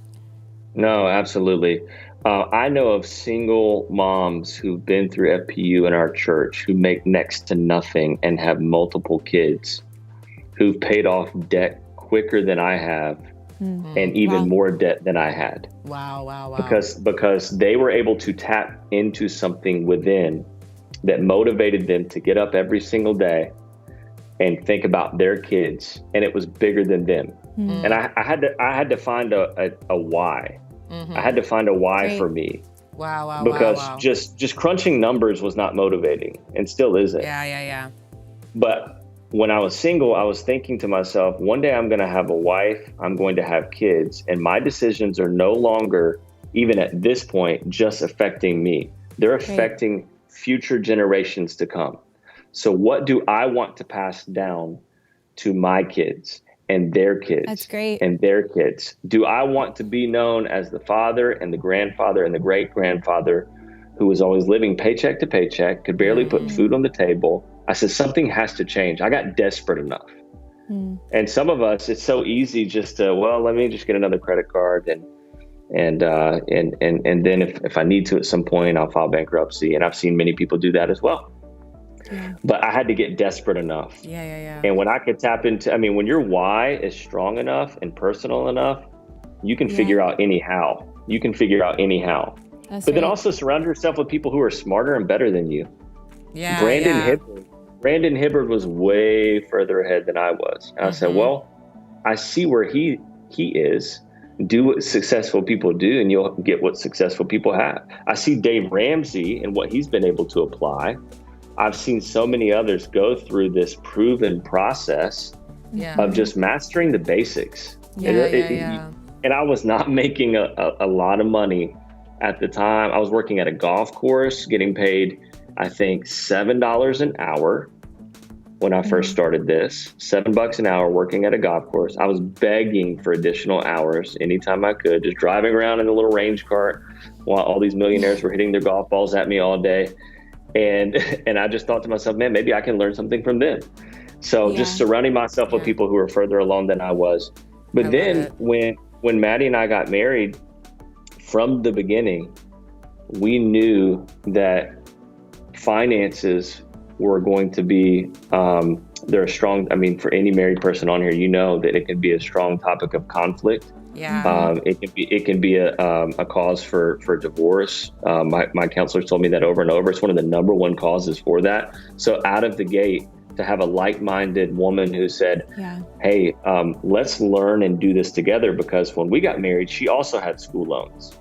[SPEAKER 3] No, absolutely. I know of single moms who've been through FPU in our church who make next to nothing and have multiple kids who've paid off debt quicker than I have and even more debt than I had.
[SPEAKER 1] Wow.
[SPEAKER 3] Because they were able to tap into something within that motivated them to get up every single day and think about their kids, and it was bigger than them. And I had to find a why. I had to find a why for me.
[SPEAKER 1] Wow.
[SPEAKER 3] Because just crunching numbers was not motivating, and still isn't.
[SPEAKER 1] Yeah.
[SPEAKER 3] But when I was single, I was thinking to myself, one day I'm going to have a wife, I'm going to have kids, and my decisions are no longer, even at this point, just affecting me. They're affecting future generations to come. So what do I want to pass down to my kids and their kids?
[SPEAKER 2] That's great.
[SPEAKER 3] And their kids? Do I want to be known as the father and the grandfather and the great-grandfather who was always living paycheck to paycheck, could barely put food on the table? I said, something has to change. I got desperate enough. And some of us, it's so easy just to, well, let me just get another credit card and then if I need to at some point, I'll file bankruptcy. And I've seen many people do that as well. But I had to get desperate enough. And when I could tap into, I mean, when your why is strong enough and personal enough, you can figure out anyhow. But then also surround yourself with people who are smarter and better than you. Brandon Hibbard was way further ahead than I was. And I said, well, I see where he is. Do what successful people do, and you'll get what successful people have. I see Dave Ramsey and what he's been able to apply. I've seen so many others go through this proven process of just mastering the basics. And I was not making a lot of money at the time. I was working at a golf course, getting paid, I think, $7 an hour. when I first started this, $7 an hour working at a golf course. I was begging for additional hours anytime I could, just driving around in a little range cart while all these millionaires were hitting their golf balls at me all day. And I just thought to myself, man, maybe I can learn something from them. So just surrounding myself with people who were further along than I was. But then when Maddie and I got married, from the beginning, we knew that finances were going to be, they're a strong, I mean, for any married person on here, you know that it can be a strong topic of conflict.
[SPEAKER 1] Yeah.
[SPEAKER 3] It can be a cause for divorce. My counselors told me that over and over. It's one of the number one causes for that. So out of the gate, to have a like-minded woman who said, hey, let's learn and do this together, because when we got married, she also had school loans.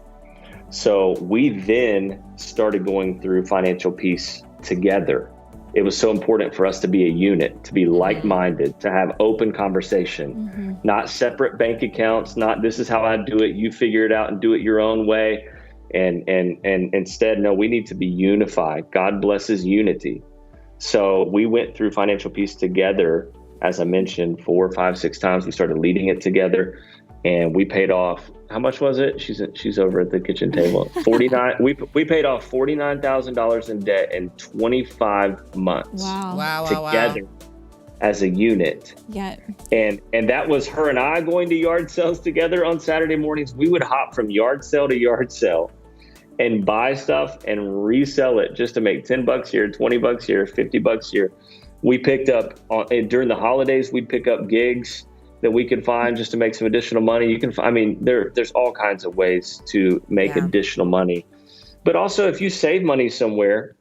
[SPEAKER 3] So we then started going through financial peace together. It was so important for us to be a unit, to be like-minded, to have open conversation, not separate bank accounts, not this is how I do it, you figure it out and do it your own way. And instead, no, we need to be unified. God blesses unity. So we went through financial peace together, as I mentioned, 4, 5, 6 times. We started leading it together, and we paid off. How much was it? She's over at the kitchen table. 49. We paid off $49,000 in debt in 25 months.
[SPEAKER 2] Wow.
[SPEAKER 3] Together as a unit.
[SPEAKER 2] Yeah.
[SPEAKER 3] And that was her and I going to yard sales together on Saturday mornings. We would hop from yard sale to yard sale and buy stuff and resell it just to make $10 here, $20 here, $50 here. We picked up during the holidays, we'd pick up gigs that we could find just to make some additional money. You can, I mean, there's all kinds of ways to make additional money. But also, if you save money somewhere,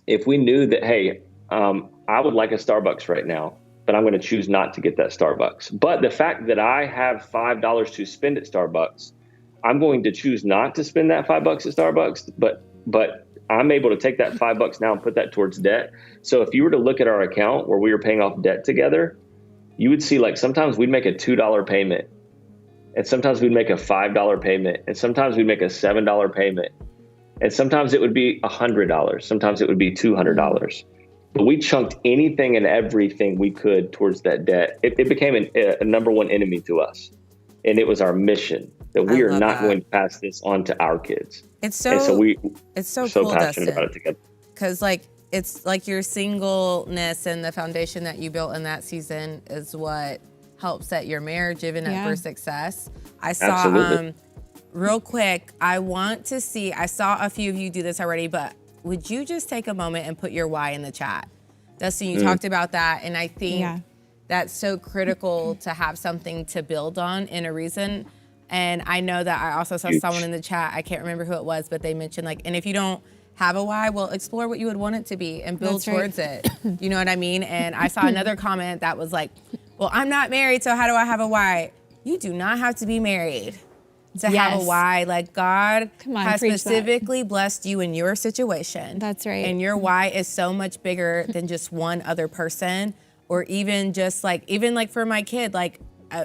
[SPEAKER 3] if we knew that, hey, I would like a Starbucks right now, but I'm going to choose not to get that Starbucks. But the fact that I have $5 to spend at Starbucks, I'm going to choose not to spend that $5 at Starbucks, but I'm able to take that $5 now and put that towards debt. So if you were to look at our account where we were paying off debt together, you would see like sometimes we'd make a $2 payment, and sometimes we'd make a $5 payment, and sometimes we'd make a $7 payment, and sometimes it would be $100. Sometimes it would be $200. But we chunked anything and everything we could towards that debt. It became a number one enemy to us. And it was our mission that we are not going to pass this on to our kids.
[SPEAKER 1] It's so cool,
[SPEAKER 3] passionate
[SPEAKER 1] Dustin,
[SPEAKER 3] about it together.
[SPEAKER 1] Because it's like your singleness and the foundation that you built in that season is what helped set your marriage even up for success. I saw, real quick, I saw a few of you do this already, but would you just take a moment and put your why in the chat? Dustin, you talked about that, and I think that's so critical to have something to build on in a reason. And I know that I also saw someone in the chat, I can't remember who it was, but they mentioned and if you don't have a why, well, explore what you would want it to be and build towards it. You know what I mean? And I saw another comment that was like, well, I'm not married, so how do I have a why? You do not have to be married to have a why. Like, God has specifically blessed you in your situation.
[SPEAKER 2] That's right.
[SPEAKER 1] And your why is so much bigger than just one other person, or even just even for my kid,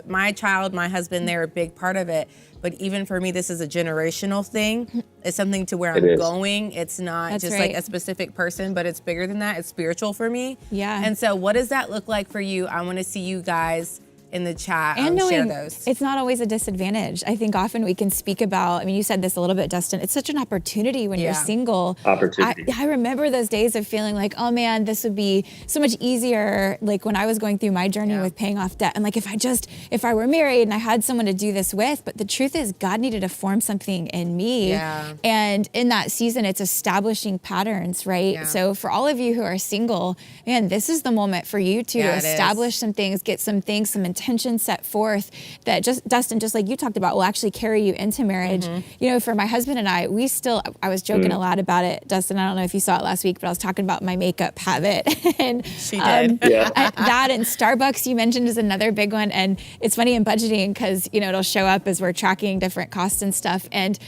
[SPEAKER 1] my child, my husband, they're a big part of it. But even for me, this is a generational thing. It's something to where I'm going. It's not just a specific person, but it's bigger than that. It's spiritual for me.
[SPEAKER 2] Yeah.
[SPEAKER 1] And so what does that look like for you? I want to see you guys in the chat
[SPEAKER 2] and
[SPEAKER 1] share those.
[SPEAKER 2] It's not always a disadvantage. I think often we can speak about, I mean, you said this a little bit, Dustin, it's such an opportunity when you're single.
[SPEAKER 3] Opportunity.
[SPEAKER 2] I remember those days of feeling like, oh man, this would be so much easier. Like when I was going through my journey with paying off debt, and like if I were married and I had someone to do this with, but the truth is God needed to form something in me.
[SPEAKER 1] Yeah.
[SPEAKER 2] And in that season, it's establishing patterns, right?
[SPEAKER 1] Yeah.
[SPEAKER 2] So for all of you who are single, man, this is the moment for you to establish some things, get some things, some intention set forth that Dustin, just like you talked about, will actually carry you into marriage. You know, for my husband and I was joking a lot about it. Dustin, I don't know if you saw it last week, but I was talking about my makeup habit. And
[SPEAKER 1] she did.
[SPEAKER 2] That and Starbucks you mentioned is another big one. And it's funny in budgeting because, you know, it'll show up as we're tracking different costs and stuff. And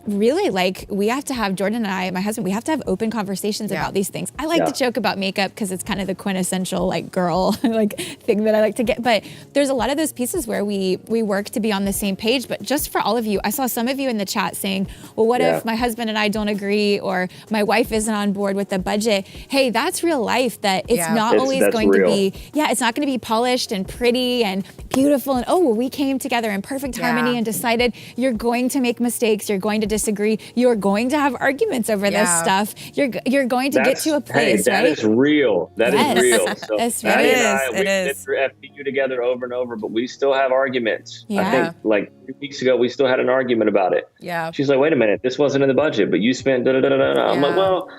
[SPEAKER 2] really, we have to have, Jordan and I, my husband, we have to have open conversations about these things. I like to joke about makeup because it's kind of the quintessential girl thing that I like to get. But there's a lot of those pieces where we work to be on the same page. But just for all of you, I saw some of you in the chat saying, well, what if my husband and I don't agree, or my wife isn't on board with the budget? Hey, that's real life. That it's not always going to be, it's not going to be polished and pretty and beautiful. And we came together in perfect harmony and decided. You're going to make mistakes. You're going to disagree. You're going to have arguments over this stuff. You're going to get to a place,
[SPEAKER 3] that is real. That is real. So Maddie and I, we've been through FPU together over and over, but we still have arguments. I think like 3 weeks ago, we still had an argument about it. Yeah. She's like, wait a minute, this wasn't in the budget, but you spent da-da-da-da-da. I'm like, well,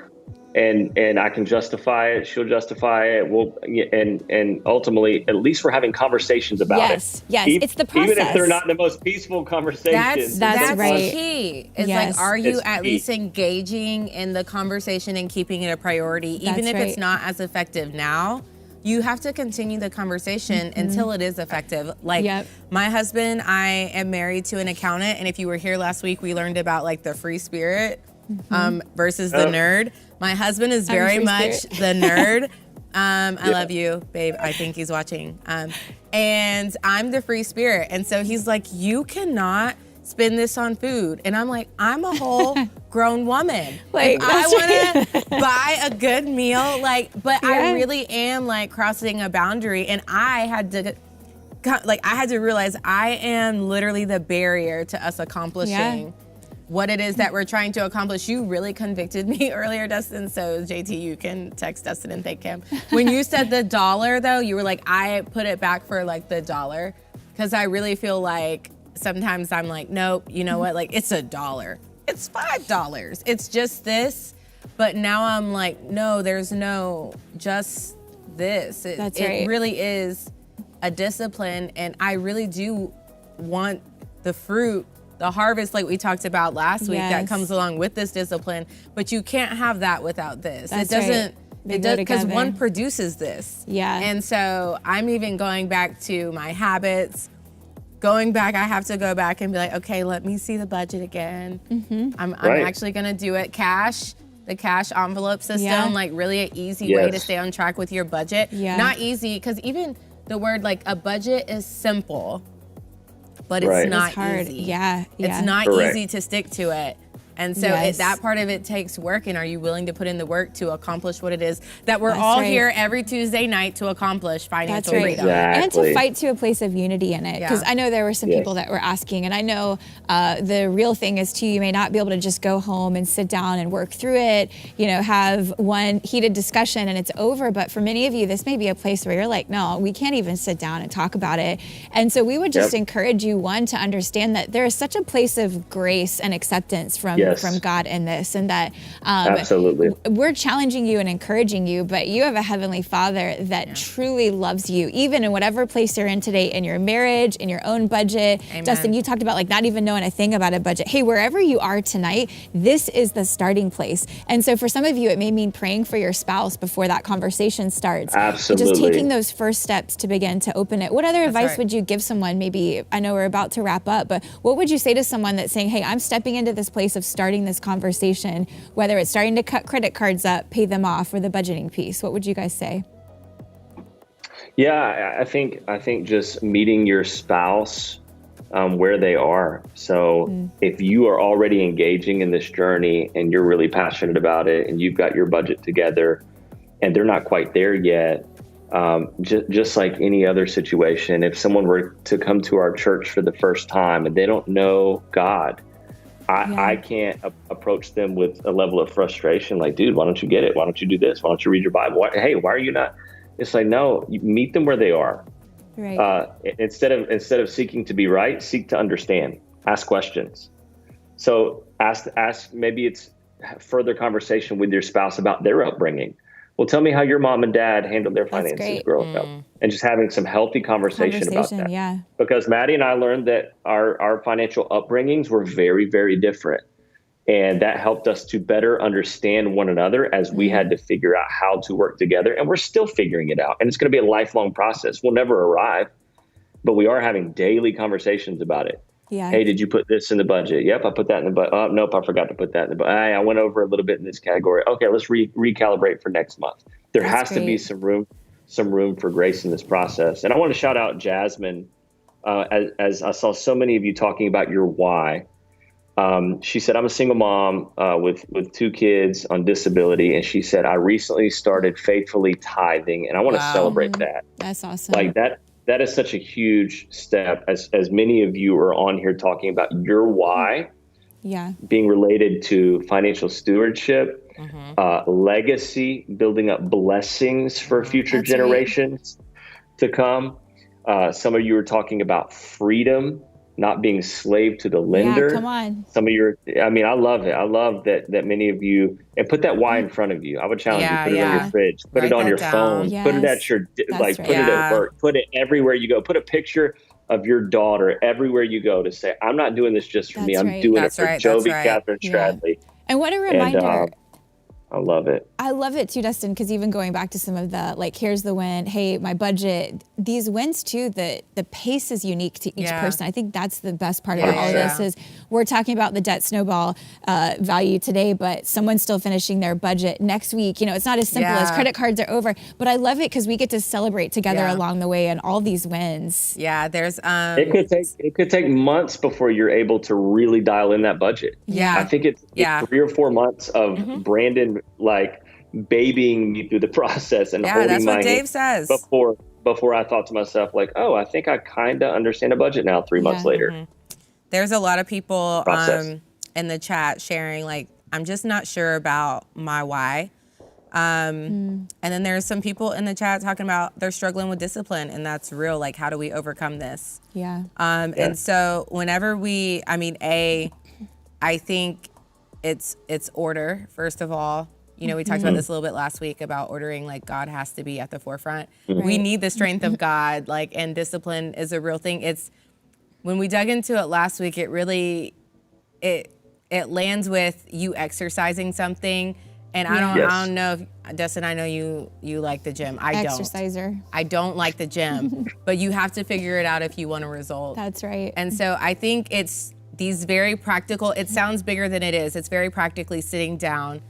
[SPEAKER 3] and I can justify it. She'll justify it. And ultimately, at least we're having conversations about it.
[SPEAKER 2] Yes, it's the process.
[SPEAKER 3] Even if they're not the most peaceful conversations.
[SPEAKER 1] That's right. Key. It's like, are you at least engaging in the conversation and keeping it a priority, even if it's not as effective now? You have to continue the conversation until it is effective. Like my husband, I am married to an accountant, and if you were here last week, we learned about like the free spirit versus the nerd. My husband is very much the nerd. I love you, babe. I think he's watching. And I'm the free spirit. And so he's like, you cannot spend this on food. And I'm like, I'm a whole grown woman. Like, I want to buy a good meal. Like, but I really am like crossing a boundary. And I had to realize I am literally the barrier to us accomplishing what it is that we're trying to accomplish. You really convicted me earlier, Dustin, so JT, you can text Dustin and thank him. When you said the dollar, though, you were like, I put it back for like the dollar, because I really feel like sometimes I'm like, nope, you know what, like it's $1. It's $5. It's just this. But now I'm like, no, there's no just this. It really is a discipline, and I really do want the fruit, the harvest, like we talked about last week, that comes along with this discipline. But you can't have that without this. It doesn't, because one produces this. Yeah. And so I'm even going back to my habits. I have to go back and be like, okay, let me see the budget again. I'm actually gonna do it the cash envelope system, like really an easy way to stay on track with your budget. Not easy, because even the word like a budget is simple, but it's not easy. It's not easy to stick to it. And so that part of it takes work. And are you willing to put in the work to accomplish what it is that we're all here every Tuesday night to accomplish financial freedom?
[SPEAKER 2] And to fight to a place of unity in it. Because I know there were some people that were asking, and I know the real thing is too, you may not be able to just go home and sit down and work through it, have one heated discussion and it's over. But for many of you, this may be a place where you're like, no, we can't even sit down and talk about it. And so we would just encourage you, one, to understand that there is such a place of grace and acceptance from God in this, and that absolutely we're challenging you and encouraging you, but you have a heavenly Father that truly loves you, even in whatever place you're in today, in your marriage, in your own budget. Amen. Dustin, you talked about like not even knowing a thing about a budget. Hey, wherever you are tonight, this is the starting place. And so for some of you, it may mean praying for your spouse before that conversation starts. Absolutely. Just taking those first steps to begin to open it. What other advice would you give someone? Maybe, I know we're about to wrap up, but what would you say to someone that's saying, hey, I'm stepping into this place of starting this conversation, whether it's starting to cut credit cards up, pay them off, or the budgeting piece? What would you guys say?
[SPEAKER 3] Yeah, I think just meeting your spouse where they are. So if you are already engaging in this journey and you're really passionate about it and you've got your budget together and they're not quite there yet, just like any other situation, if someone were to come to our church for the first time and they don't know God, I can't approach them with a level of frustration like, dude, why don't you get it? Why don't you do this? Why don't you read your Bible? Hey, why are you not? It's like, no, you meet them where they are. Right. Instead of seeking to be right, seek to understand. Ask questions. So ask. Maybe it's further conversation with your spouse about their upbringing. Well, tell me how your mom and dad handled their finances growing up, and just having some healthy conversation about that. Yeah. Because Maddie and I learned that our financial upbringings were very, very different. And that helped us to better understand one another as we had to figure out how to work together. And we're still figuring it out. And it's going to be a lifelong process. We'll never arrive, but we are having daily conversations about it. Yeah. Hey, did you put this in the budget? Yep, I put that in the budget. Oh, nope, I forgot to put that in the budget. I went over a little bit in this category. Okay, let's recalibrate for next month. There has to be some room some room for grace in this process. And I want to shout out Jasmine, as I saw so many of you talking about your why. She said, I'm a single mom with 2 kids on disability. And she said, I recently started faithfully tithing, and I want to celebrate that.
[SPEAKER 2] That's awesome.
[SPEAKER 3] Like that is such a huge step, as many of you are on here talking about your why being related to financial stewardship, legacy, building up blessings for future generations to come. Some of you are talking about freedom, not being slave to the lender.
[SPEAKER 2] Yeah, come on.
[SPEAKER 3] Some of you I love it. I love that many of you, and put that why in front of you. I would challenge you, put it on your fridge, put it on your phone, put it at your, put it at work, put it everywhere you go. Put a picture of your daughter everywhere you go to say, I'm not doing this just for me. I'm doing it for Jovi, Catherine, Stradley.
[SPEAKER 2] And what a reminder.
[SPEAKER 3] I love it.
[SPEAKER 2] I love it too, Dustin, because even going back to some of the, like, here's the win, hey, my budget, these wins too, the pace is unique to each person. I think that's the best part about all of this is we're talking about the debt snowball value today, but someone's still finishing their budget next week. You know, it's not as simple as credit cards are over, but I love it because we get to celebrate together along the way and all these wins.
[SPEAKER 1] Yeah, there's
[SPEAKER 3] it could take months before you're able to really dial in that budget.
[SPEAKER 1] Yeah.
[SPEAKER 3] I think it's 3 or 4 months of Brandon like babying me through the process and holding
[SPEAKER 1] that's
[SPEAKER 3] my
[SPEAKER 1] what Dave
[SPEAKER 3] hand
[SPEAKER 1] says.
[SPEAKER 3] Before I thought to myself, like, oh, I think I kind of understand a budget now 3 months later.
[SPEAKER 1] There's a lot of people in the chat sharing, like, I'm just not sure about my why. And then there's some people in the chat talking about they're struggling with discipline, and that's real. Like, how do we overcome this? And so whenever I think it's order, first of all. You know, we talked about this a little bit last week about ordering, like, God has to be at the forefront. We need the strength of God, like, and discipline is a real thing. It's, when we dug into it last week, it really, it lands with you exercising something. And I don't know if, Dustin, I know you like the gym. I don't.
[SPEAKER 2] Exerciser.
[SPEAKER 1] I don't like the gym, but you have to figure it out if you want a result.
[SPEAKER 2] That's right.
[SPEAKER 1] And so I think it's these very practical, it sounds bigger than it is. It's very practically sitting down.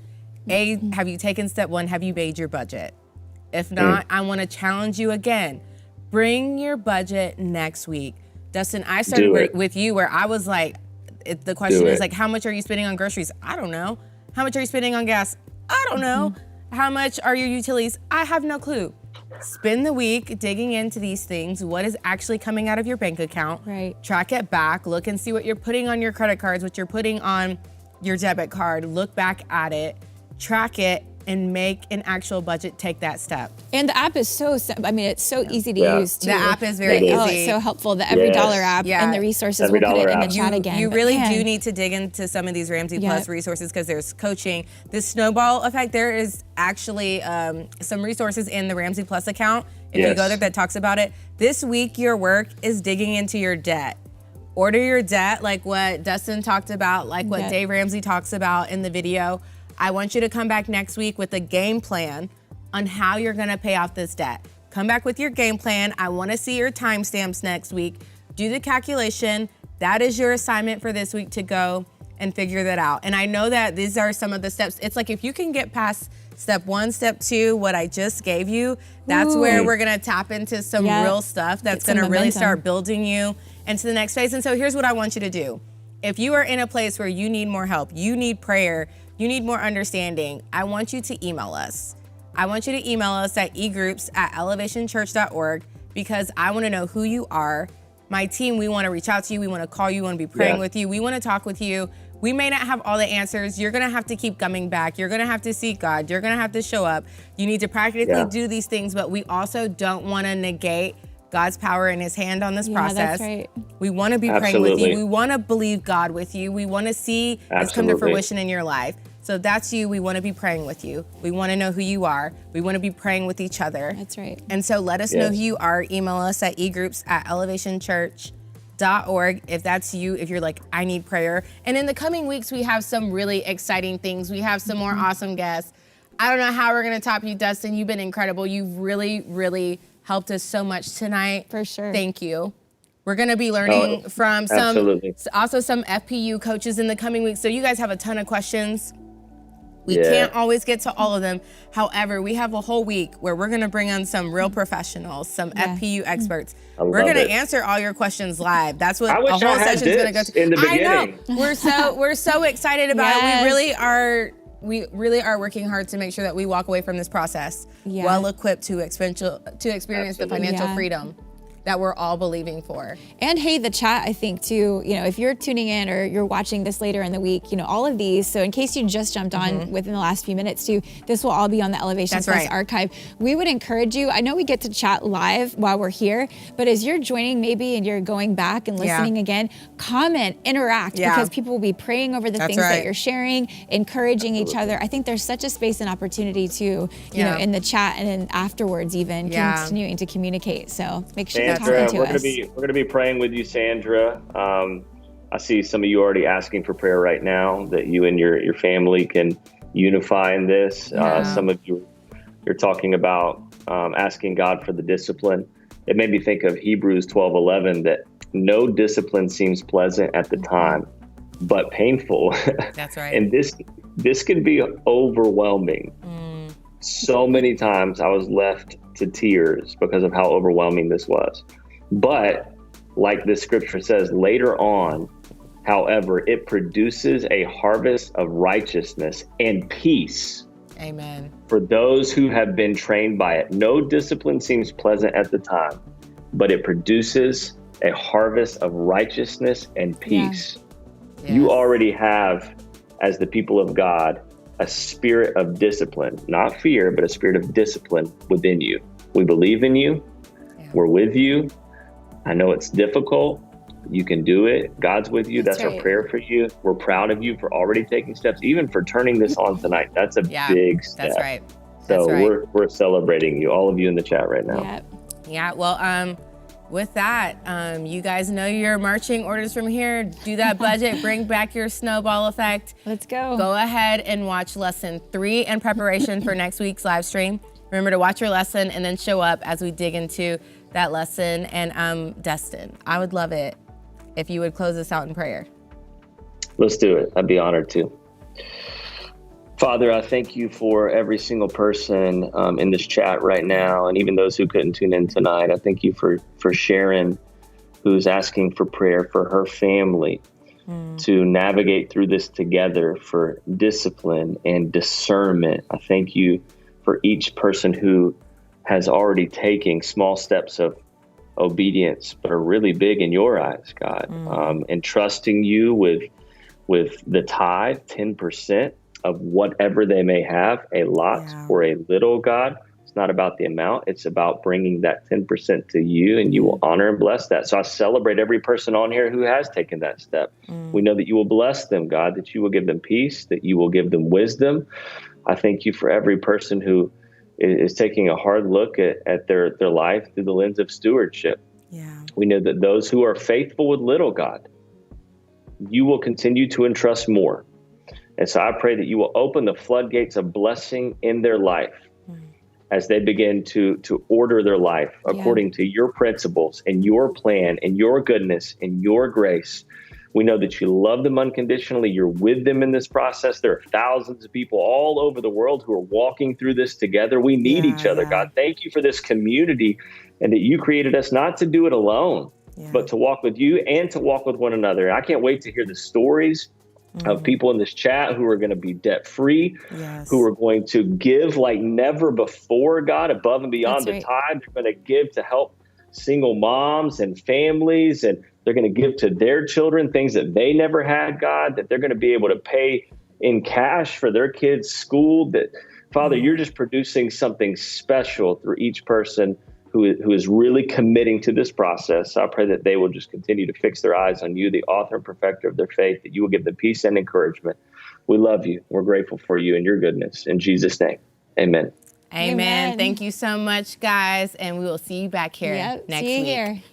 [SPEAKER 1] Have you taken step 1? Have you made your budget? If not, I want to challenge you again. Bring your budget next week. Dustin, I started with you where I was like, the question is like, how much are you spending on groceries? I don't know. How much are you spending on gas? I don't know. How much are your utilities? I have no clue. Spend the week digging into these things. What is actually coming out of your bank account? Track it back. Look and see what you're putting on your credit cards, what you're putting on your debit card. Look back at it. Track it, and make an actual budget. Take that step.
[SPEAKER 2] And the app is it's so easy to use too.
[SPEAKER 1] The app is very easy.
[SPEAKER 2] Oh, it's so helpful. The Every Dollar app and the resources, we'll put it in the chat again.
[SPEAKER 1] You really do need to dig into some of these Ramsey Plus resources because there's coaching. The snowball effect, there is actually some resources in the Ramsey Plus account. If you go there, that talks about it. This week, your work is digging into your debt. Order your debt, like what Dustin talked about, like what Dave Ramsey talks about in the video. I want you to come back next week with a game plan on how you're gonna pay off this debt. Come back with your game plan. I wanna see your timestamps next week. Do the calculation. That is your assignment for this week, to go and figure that out. And I know that these are some of the steps. It's like, if you can get past step 1, step 2, what I just gave you, that's where we're gonna tap into some real stuff that's gonna really start building you into the next phase. And so here's what I want you to do. If you are in a place where you need more help, you need prayer, you need more understanding, I want you to email us. I want you to email us at egroups@elevationchurch.org, because I want to know who you are. My team, we want to reach out to you. We want to call you. We want to be praying with you. We want to talk with you. We may not have all the answers. You're going to have to keep coming back. You're going to have to seek God. You're going to have to show up. You need to practically do these things, but we also don't want to negate God's power and his hand on this process.
[SPEAKER 2] That's right.
[SPEAKER 1] We want to be praying with you. We want to believe God with you. We want to see this come to fruition in your life. So if that's you, we want to be praying with you. We want to know who you are. We want to be praying with each other.
[SPEAKER 2] That's right.
[SPEAKER 1] And so let us know who you are. Email us at egroups@elevationchurch.org if that's you, if you're like, I need prayer. And in the coming weeks, we have some really exciting things. We have some more awesome guests. I don't know how we're going to top you, Dustin. You've been incredible. You've really, really helped us so much tonight.
[SPEAKER 2] For sure.
[SPEAKER 1] Thank you. We're going to be learning from some FPU coaches in the coming weeks. So you guys have a ton of questions. We can't always get to all of them. However, we have a whole week where we're going to bring on some real professionals, some FPU experts. We're going to answer all your questions live. That's what a whole session is going to go to.
[SPEAKER 3] In the beginning.
[SPEAKER 1] I know. We're so excited about it. We really are working hard to make sure that we walk away from this process well equipped to experience the financial freedom that we're all believing for.
[SPEAKER 2] And hey, the chat, I think too, if you're tuning in or you're watching this later in the week, all of these, so in case you just jumped on within the last few minutes too, this will all be on the Elevation Plus archive. We would encourage you, I know we get to chat live while we're here, but as you're joining maybe and you're going back and listening again, comment, interact, because people will be praying over the things that you're sharing, encouraging each other. I think there's such a space and opportunity to, in the chat and then afterwards even continuing to communicate. So make sure
[SPEAKER 3] Sandra, we're gonna be praying with you, Sandra. I see some of you already asking for prayer right now that you and your family can unify in this. Some of you you're talking about asking God for the discipline. It made me think of Hebrews 12:11 that no discipline seems pleasant at the time, but painful.
[SPEAKER 1] That's right.
[SPEAKER 3] And this can be overwhelming. So many times I was left to tears because of how overwhelming this was. But like this scripture says, later on, however, it produces a harvest of righteousness and peace.
[SPEAKER 1] Amen.
[SPEAKER 3] For those who have been trained by it. No discipline seems pleasant at the time, but it produces a harvest of righteousness and peace.
[SPEAKER 1] Yes.
[SPEAKER 3] You already have, as the people of God, a spirit of discipline, not fear, but a spirit of discipline within you. We believe in you. We're with you. I know it's difficult. You can do it. God's with you. That's our prayer for you. We're proud of you for already taking steps, even for turning this on tonight. That's a big step.
[SPEAKER 1] That's right.
[SPEAKER 3] So we're celebrating you, all of you in the chat right now.
[SPEAKER 1] Yeah. Well, with that, you guys know your marching orders from here. Do that budget, bring back your snowball effect.
[SPEAKER 2] Let's go.
[SPEAKER 1] Go ahead and watch lesson 3 in preparation for next week's live stream. Remember to watch your lesson and then show up as we dig into that lesson. And Dustin, I would love it if you would close us out in prayer.
[SPEAKER 3] Let's do it. I'd be honored to. Father, I thank you for every single person in this chat right now, and even those who couldn't tune in tonight. I thank you for Sharon, who's asking for prayer for her family to navigate through this together, for discipline and discernment. I thank you for each person who has already taken small steps of obedience, but are really big in your eyes, God, and trusting you with the tithe, 10%. Of whatever they may have, a lot or a little, God. It's not about the amount. It's about bringing that 10% to you, and you will honor and bless that. So I celebrate every person on here who has taken that step. We know that you will bless them, God, that you will give them peace, that you will give them wisdom. I thank you for every person who is taking a hard look at their life through the lens of stewardship. We know that those who are faithful with little, God, you will continue to entrust more. And so I pray that you will open the floodgates of blessing in their life as they begin to order their life according to your principles and your plan and your goodness and your grace. We know that you love them unconditionally. You're with them in this process. There are thousands of people all over the world who are walking through this together. We need each other, God. Thank you for this community and that you created us not to do it alone, but to walk with you and to walk with one another. I can't wait to hear the stories of people in this chat who are going to be debt-free, who are going to give like never before, God, above and beyond the tithe. They're going to give to help single moms and families, and they're going to give to their children things that they never had, God, that they're going to be able to pay in cash for their kids' school. That, Father, you're just producing something special through each person who is really committing to this process. So I pray that they will just continue to fix their eyes on you, the author and perfecter of their faith, that you will give them peace and encouragement. We love you. We're grateful for you and your goodness. In Jesus' name, amen.
[SPEAKER 1] Amen. Thank you so much, guys. And we will see you back here next week.
[SPEAKER 2] See you here.